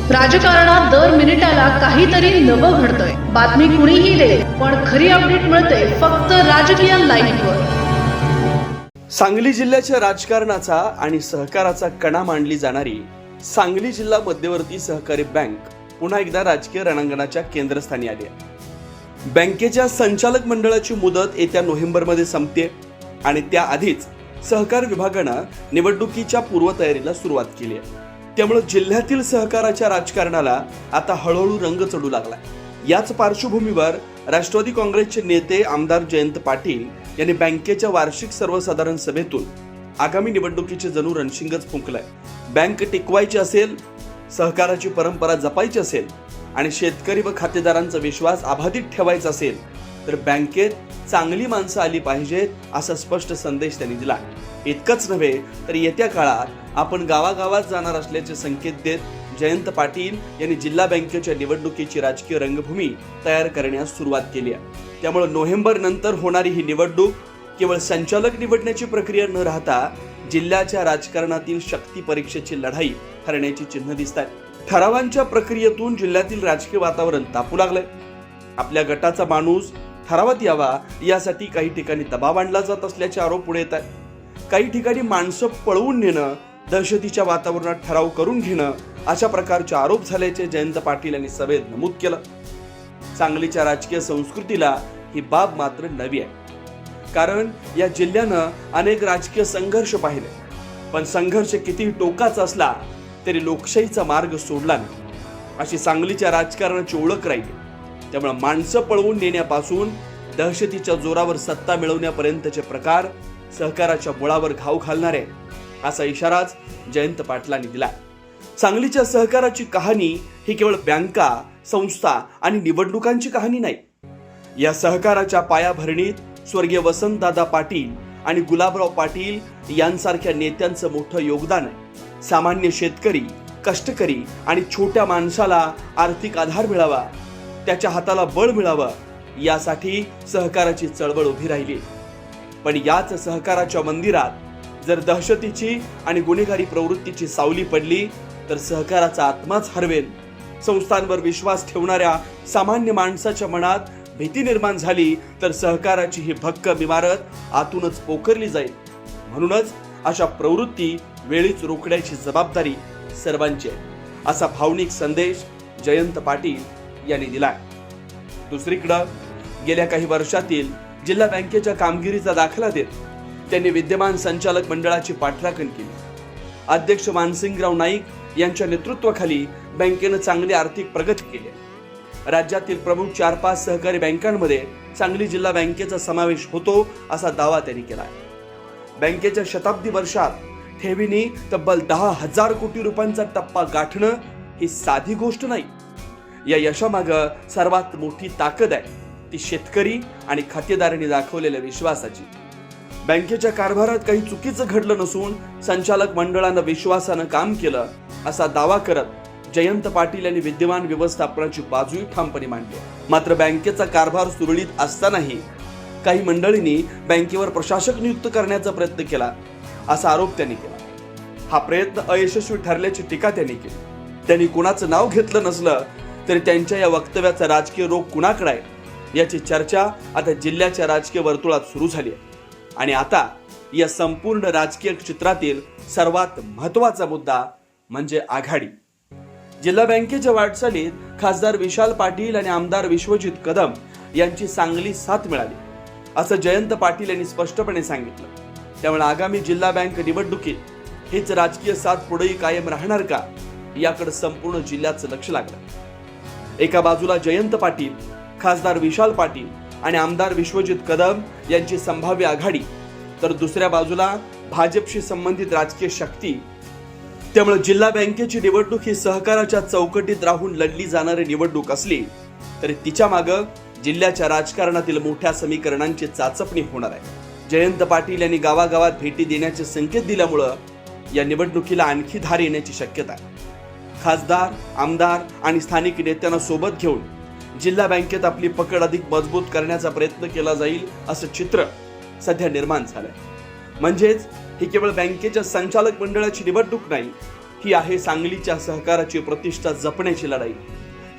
राजकारणात दर मिनिटाला काहीतरी नवं घडतंय। बातमी कुणीही दे, पण खरी अपडेट मिळते फक्त राजकीय लाईव्हवर। सांगली जिल्ह्याच्या राजकारणाचा आणि सहकाराचा कणा मानली जाणारी सांगली जिल्हा मध्यवर्ती सहकारी बँक पुन्हा एकदा राजकीय रणांगणाच्या केंद्रस्थानी आली आहे। बँकेच्या संचालक मंडळाची मुदत येत्या नोव्हेंबरमध्ये संपते आणि त्याआधीच सहकार विभागानं निवडणुकीच्या पूर्वतयारीला सुरुवात केली आहे। त्यामुळे जिल्ह्यातील सहकाराच्या राजकारणाला आता हळूहळू रंग चढू लागला। याच पार्श्वभूमीवर राष्ट्रवादी काँग्रेसचे नेते आमदार जयंत पाटील यांनी बँकेच्या वार्षिक सर्वसाधारण सभेतून आगामी निवडणुकीचे जणू रणशिंगच फुंकलाय। बँक टिकवायची असेल, सहकाराची परंपरा जपायची असेल आणि शेतकरी व खातेदारांचा विश्वास अबाधित ठेवायचा असेल तर बँकेत चांगली माणसं आली पाहिजेत असा स्पष्ट संदेश त्यांनी दिला। इतकंच नव्हे तर येत्या काळात आपण गावागावात जाणार असल्याचे संकेत देत जयंत पाटील यांनी जिल्हा बँकेच्या निवडणुकीची राजकीय रंगभूमी तयार करण्यास सुरुवात केली आहे। त्यामुळे नोव्हेंबर नंतर होणारी ही निवडणूक केवळ संचालक निवडण्याची प्रक्रिया न राहता जिल्ह्याच्या राजकारणातील शक्ती परीक्षेची लढाई ठरण्याची चिन्ह दिसतात। ठरावांच्या प्रक्रियेतून जिल्ह्यातील राजकीय वातावरण तापू लागलंय। आपल्या गटाचा माणूस ठरावात यावा यासाठी काही ठिकाणी दबाव आणला जात असल्याचे आरोप पुढे येत आहेत। काही ठिकाणी माणसं पळवून नेणं, दहशतीच्या वातावरणात ठराव करून घेणं अशा प्रकारचे आरोप झाल्याचे जयंत पाटील यांनी सभेत नमूद केलं। सांगलीच्या राजकीय संस्कृतीला ही बाब मात्र नवी आहे, कारण या जिल्ह्यानं अनेक राजकीय संघर्ष पाहिले, पण संघर्ष कितीही टोकाचा असला तरी लोकशाहीचा मार्ग सोडला नाही अशी सांगलीच्या राजकारणाची ओळख राहिली। त्यामुळे माणसं पळवून नेण्यापासून दहशतीच्या जोरावर सत्ता मिळवण्यापर्यंतचे प्रकार सहकाराच्या मुळावर घाव घालणारे असा इशाराच जयंत पाटलांनी दिला। सांगलीच्या सहकाराची कहाणी ही केवळ बँका, संस्था आणि निवडणुकांची कहाणी नाही। या सहकाराच्या पायाभरणीत स्वर्गीय वसंतदादा पाटील आणि गुलाबराव पाटील यांसारख्या नेत्यांचं मोठं योगदान आहे। सामान्य शेतकरी, कष्टकरी आणि छोट्या माणसाला आर्थिक आधार मिळावा, त्याच्या हाताला बळ मिळावं यासाठी सहकाराची चळवळ उभी राहिली। पण याच सहकाराच्या मंदिरात जर दहशतीची आणि गुन्हेगारी प्रवृत्तीची सावली पडली तर सहकाराचा आत्माच हरवेल। संस्थांवर विश्वास ठेवणाऱ्या सामान्य माणसाच्या मनात भीती निर्माण झाली तर सहकाराची ही भक्कम इमारत आतूनच पोखरली जाईल। म्हणूनच अशा प्रवृत्ती वेळीच रोखण्याची जबाबदारी सर्वांची आहे असा भावनिक संदेश जयंत पाटील यांनी दिलाय। दुसरीकडे गेल्या काही वर्षातील जिल्हा बँकेच्या कामगिरीचा दाखला देत त्यांनी विद्यमान संचालक मंडळाची पाठराखण केली। अध्यक्ष मानसिंगराव नाईक यांच्या नेतृत्वाखाली बँकेनं चांगली आर्थिक प्रगती केली। राज्यातील प्रमुख 4-5 सहकारी बँकांमध्ये सांगली जिल्हा बँकेचा समावेश होतो असा दावा त्यांनी केला। बँकेच्या शताब्दी वर्षात ठेवींनी तब्बल 10,000 कोटी रुपयांचा टप्पा गाठणं ही साधी गोष्ट नाही। या यशामागं सर्वात मोठी ताकद आहे ती शेतकरी आणि खातेदारांनी दाखवलेल्या विश्वासाची। बँकेच्या कारभारात काही चुकीचं घडलं नसून संचालक मंडळानं विश्वासानं काम केलं असा दावा करत जयंत पाटील यांनी विद्यमान व्यवस्थापनाची बाजूही ठामपणे मांडली। मात्र बँकेचा कारभार सुरळीत असतानाही काही मंडळींनी बँकेवर प्रशासक नियुक्त करण्याचा प्रयत्न केला असा आरोप त्यांनी केला। हा प्रयत्न अयशस्वी ठरल्याची टीका त्यांनी केली। त्यांनी कुणाचं नाव घेतलं नसलं तरी त्यांच्या या वक्तव्याचा राजकीय रोग कुणाकडे आहे याची चर्चा आता जिल्ह्याच्या राजकीय वर्तुळात सुरू झाली आहे। आणि आता या संपूर्ण राजकीय चित्रातील सर्वात महत्त्वाचा मुद्दा म्हणजे आघाडी। जिल्हा बँकेच्या वाटचालीत खासदार विशाल पाटील आणि आमदार विश्वजित कदम यांची चांगली साथ मिळाली असं जयंत पाटील यांनी स्पष्टपणे सांगितलं। त्यामुळे आगामी जिल्हा बँक निवडणुकीत हीच राजकीय साथ पुढेही कायम राहणार का याकडे संपूर्ण जिल्ह्याचं लक्ष लागलं। एका बाजूला जयंत पाटील, खासदार विशाल पाटील आणि आमदार विश्वजित कदम यांची संभाव्य आघाडी, तर दुसऱ्या बाजूला भाजपशी संबंधित राजकीय शक्ती। त्यामुळे जिल्हा बँकेची निवडणूक ही सहकाराच्या चौकटीत राहून लढली जाणारी निवडणूक असली तरी तिच्या मागं जिल्ह्याच्या राजकारणातील मोठ्या समीकरणांची चाचपणी होणार आहे। जयंत पाटील यांनी गावागावात भेटी देण्याचे संकेत दिल्यामुळं या निवडणुकीला आणखी धार येण्याची शक्यता आहे। खासदार, आमदार आणि स्थानिक नेत्यांना सोबत घेऊन जिल्हा बँकेत आपली पकड अधिक मजबूत करण्याचा प्रयत्न केला जाईल असं चित्र सध्या निर्माण झालंय। म्हणजेच ही केवळ बँकेच्या संचालक मंडळाची निवडणूक नाही, ही आहे सांगलीच्या सहकाराची प्रतिष्ठा जपण्याची लढाई,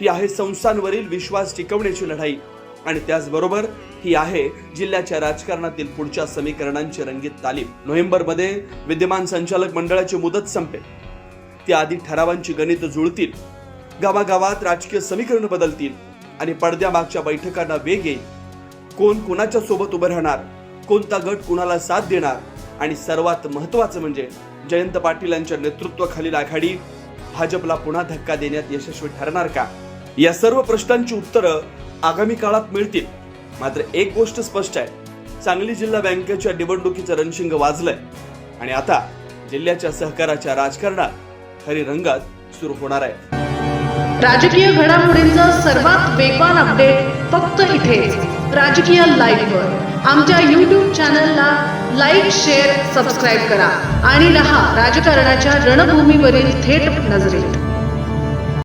ही आहे संस्थांवरील विश्वास टिकवण्याची लढाई आणि त्याचबरोबर ही आहे जिल्ह्याच्या राजकारणातील पुढच्या समीकरणांची रंगीत तालीम. नोव्हेंबरमध्ये विद्यमान संचालक मंडळाची मुदत संपेल. त्याआधी ठरावांची गणित जुळतील, गावागावात राजकीय समीकरण बदलतील आणि पडद्यामागच्या बैठकांना वेग येईल. कोण कुणाच्या सोबत उभं राहणार, कोणता गट कुणाला साथ देणार आणि सर्वात महत्त्वाचं म्हणजे जयंत पाटील यांच्या नेतृत्वाखालील आघाडी भाजपला पुन्हा धक्का देण्यात यशस्वी ठरणार का, या सर्व प्रश्नांची उत्तरं आगामी काळात मिळतील. मात्र एक गोष्ट स्पष्ट आहे, सांगली जिल्हा बँकेच्या निवडणुकीचं रणशिंग वाजलंय आणि आता जिल्ह्याच्या सहकाराच्या राजकारणात खरी रंगत सुरू होणार आहे. राजकीय घडामोडींचा सर्वात वेगवान अपडेट फक्त इथेच राजकीय लाईव्हवर. आमच्या YouTube चॅनलला लाईक, शेअर, सबस्क्राईब करा आणि रहा राजकारणाच्या रणभूमीवरील थेट नजरेत.